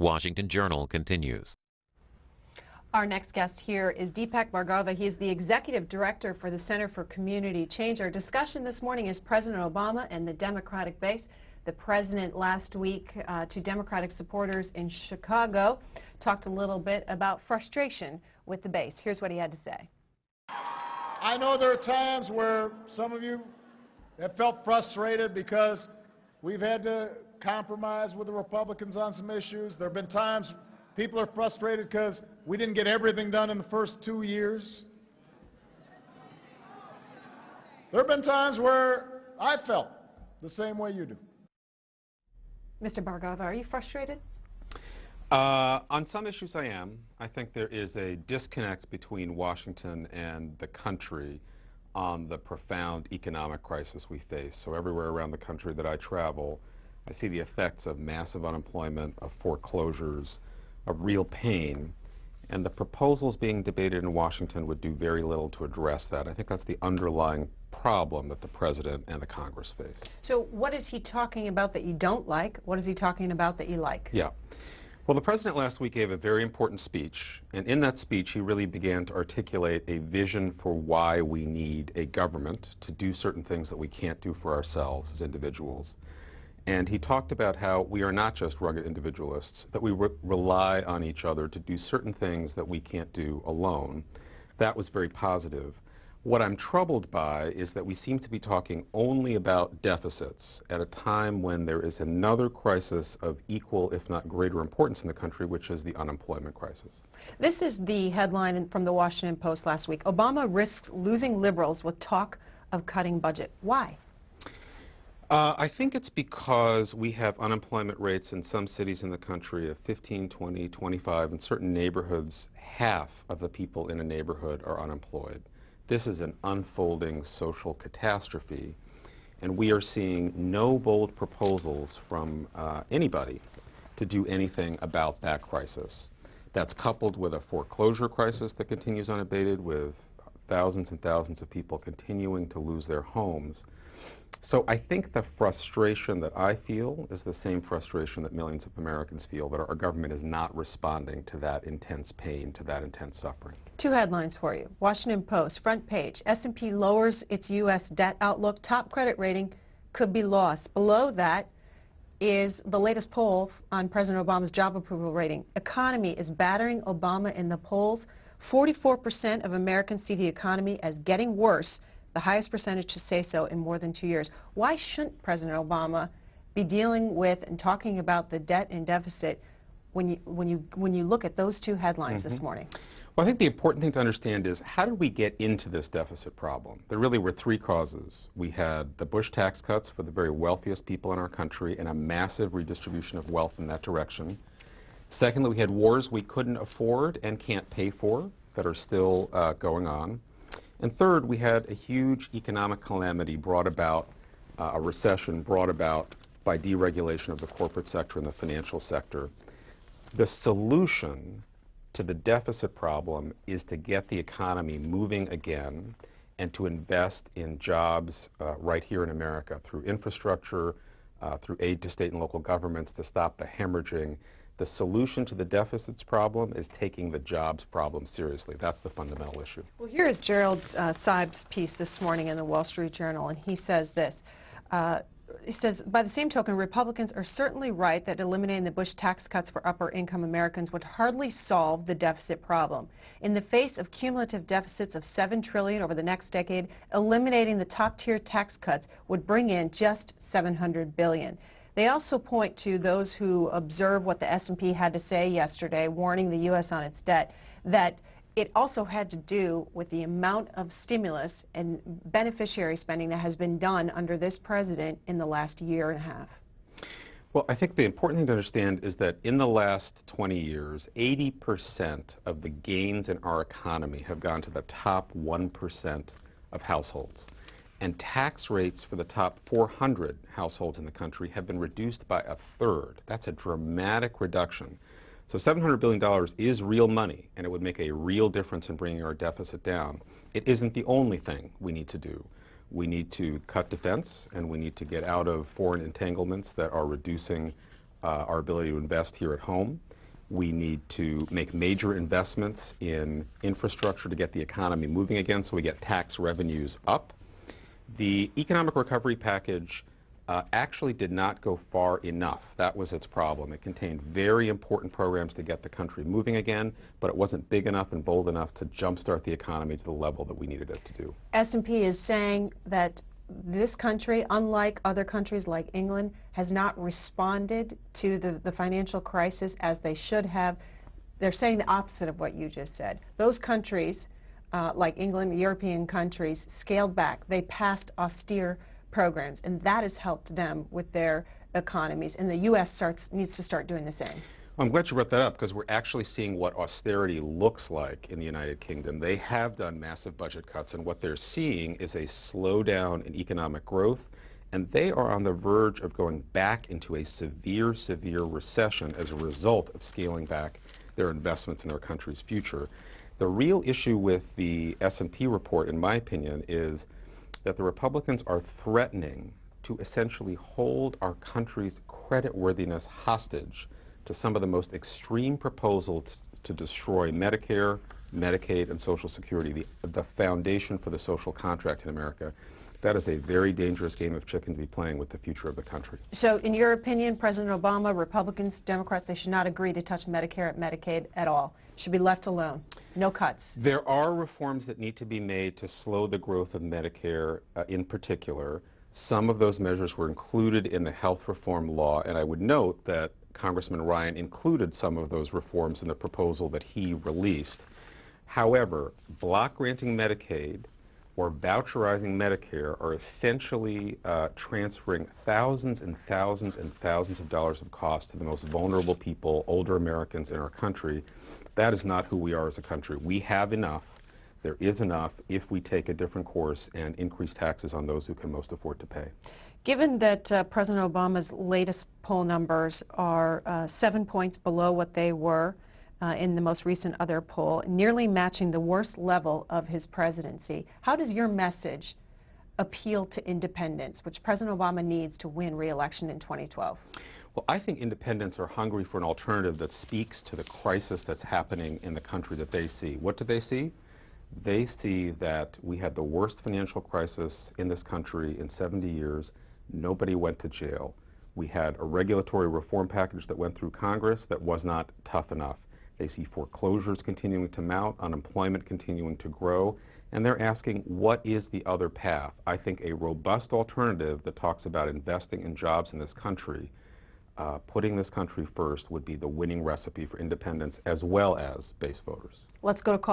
Washington Journal continues. Our next guest here is Deepak Bhargava. He is the Executive Director for the Center for Community Change. Our discussion this morning is President Obama and the Democratic base. The President last week to Democratic supporters in Chicago talked a little bit about frustration with the base. Here's what he had to say. I know there are times where some of you have felt frustrated because we've had to compromise with the Republicans on some issues. There have been times people are frustrated because we didn't get everything done in the first 2 years. There have been times where I felt the same way you do. Mr. Bhargava, are you frustrated? On some issues I am. I think there is a disconnect between Washington and the country on the profound economic crisis we face. So everywhere around the country that I travel, I see the effects of massive unemployment, of foreclosures, of real pain. And the proposals being debated in Washington would do very little to address that. I think that's the underlying problem that the President and the Congress face. So what is he talking about that you don't like? What is he talking about that you like? Yeah. Well, the President last week gave a very important speech, and in that speech he really began to articulate a vision for why we need a government to do certain things that we can't do for ourselves as individuals. And he talked about how we are not just rugged individualists, that we rely on each other to do certain things that we can't do alone. That was very positive. What I'm troubled by is that we seem to be talking only about deficits at a time when there is another crisis of equal, if not greater importance in the country, which is the unemployment crisis. This is the headline from the Washington Post last week. Obama risks losing liberals with talk of cutting budget. Why? I think it's because we have unemployment rates in some cities in the country of 15, 20, 25. In certain neighborhoods, half of the people in a neighborhood are unemployed. This is an unfolding social catastrophe, and we are seeing no bold proposals from anybody to do anything about that crisis. That's coupled with a foreclosure crisis that continues unabated, with thousands and thousands of people continuing to lose their homes. So I think the frustration that I feel is the same frustration that millions of Americans feel, that our government is not responding to that intense pain, to that intense suffering. Two headlines for you. Washington Post, front page, S&P lowers its U.S. debt outlook. Top credit rating could be lost. Below that is the latest poll on President Obama's job approval rating. Economy is battering Obama in the polls. 44% of Americans see the economy as getting worse, the highest percentage to say so in more than 2 years. Why shouldn't President Obama be dealing with and talking about the debt and deficit when you look at those two headlines this morning? Well, I think the important thing to understand is, how did we get into this deficit problem? There really were three causes. We had the Bush tax cuts for the very wealthiest people in our country and a massive redistribution of wealth in that direction. Secondly, we had wars we couldn't afford and can't pay for that are still going on. And third, we had a huge economic calamity brought about, a recession brought about by deregulation of the corporate sector and the financial sector. The solution to the deficit problem is to get the economy moving again and to invest in jobs right here in America through infrastructure, through aid to state and local governments to stop the hemorrhaging. The solution to the deficits problem is taking the jobs problem seriously. That's the fundamental issue. Well, here is Gerald Seib's piece this morning in the Wall Street Journal, and he says this. He says, by the same token, Republicans are certainly right that eliminating the Bush tax cuts for upper-income Americans would hardly solve the deficit problem. In the face of cumulative deficits of $7 trillion over the next decade, eliminating the top-tier tax cuts would bring in just $700 billion. They also point to those who observe what the S&P had to say yesterday, warning the U.S. on its debt, that it also had to do with the amount of stimulus and beneficiary spending that has been done under this president in the last year and a half. Well, I think the important thing to understand is that in the last 20 years, 80% of the gains in our economy have gone to the top 1% of households. And tax rates for the top 400 households in the country have been reduced by a third. That's a dramatic reduction. So $700 billion is real money, and it would make a real difference in bringing our deficit down. It isn't the only thing we need to do. We need to cut defense, and we need to get out of foreign entanglements that are reducing our ability to invest here at home. We need to make major investments in infrastructure to get the economy moving again so we get tax revenues up. The economic recovery package actually did not go far enough. That was its problem. It contained very important programs to get the country moving again, but it wasn't big enough and bold enough to jumpstart the economy to the level that we needed it to do. S&P is saying that this country, unlike other countries like England, has not responded to the financial crisis as they should have. They're saying the opposite of what you just said. Those countries, like England, European countries, scaled back. They passed austere programs, and that has helped them with their economies, and the U.S. needs to start doing the same. Well, I'm glad you brought that up because we're actually seeing what austerity looks like in the United Kingdom. They have done massive budget cuts, and what they're seeing is a slowdown in economic growth, and they are on the verge of going back into a severe, severe recession as a result of scaling back their investments in their country's future. The real issue with the S&P report, in my opinion, is that the Republicans are threatening to essentially hold our country's creditworthiness hostage to some of the most extreme proposals to destroy Medicare, Medicaid, and Social Security, the foundation for the social contract in America. That is a very dangerous game of chicken to be playing with the future of the country. So in your opinion, President Obama, Republicans, Democrats, they should not agree to touch Medicare and Medicaid at all. It should be left alone. No cuts. There are reforms that need to be made to slow the growth of Medicare in particular. Some of those measures were included in the health reform law, and I would note that Congressman Ryan included some of those reforms in the proposal that he released. However, block granting Medicaid or voucherizing Medicare are essentially transferring thousands and thousands and thousands of dollars of cost to the most vulnerable people, older Americans in our country. That is not who we are as a country. We have enough. There is enough if we take a different course and increase taxes on those who can most afford to pay. Given that President Obama's latest poll numbers are 7 points below what they were in the most recent other poll, nearly matching the worst level of his presidency, how does your message appeal to independents, which President Obama needs to win re-election in 2012? Well, I think independents are hungry for an alternative that speaks to the crisis that's happening in the country that they see. What do they see? They see that we had the worst financial crisis in this country in 70 years. Nobody went to jail. We had a regulatory reform package that went through Congress that was not tough enough. They see foreclosures continuing to mount, unemployment continuing to grow, and they're asking, what is the other path? I think a robust alternative that talks about investing in jobs in this country, putting this country first, would be the winning recipe for independents as well as base voters. Let's go to call.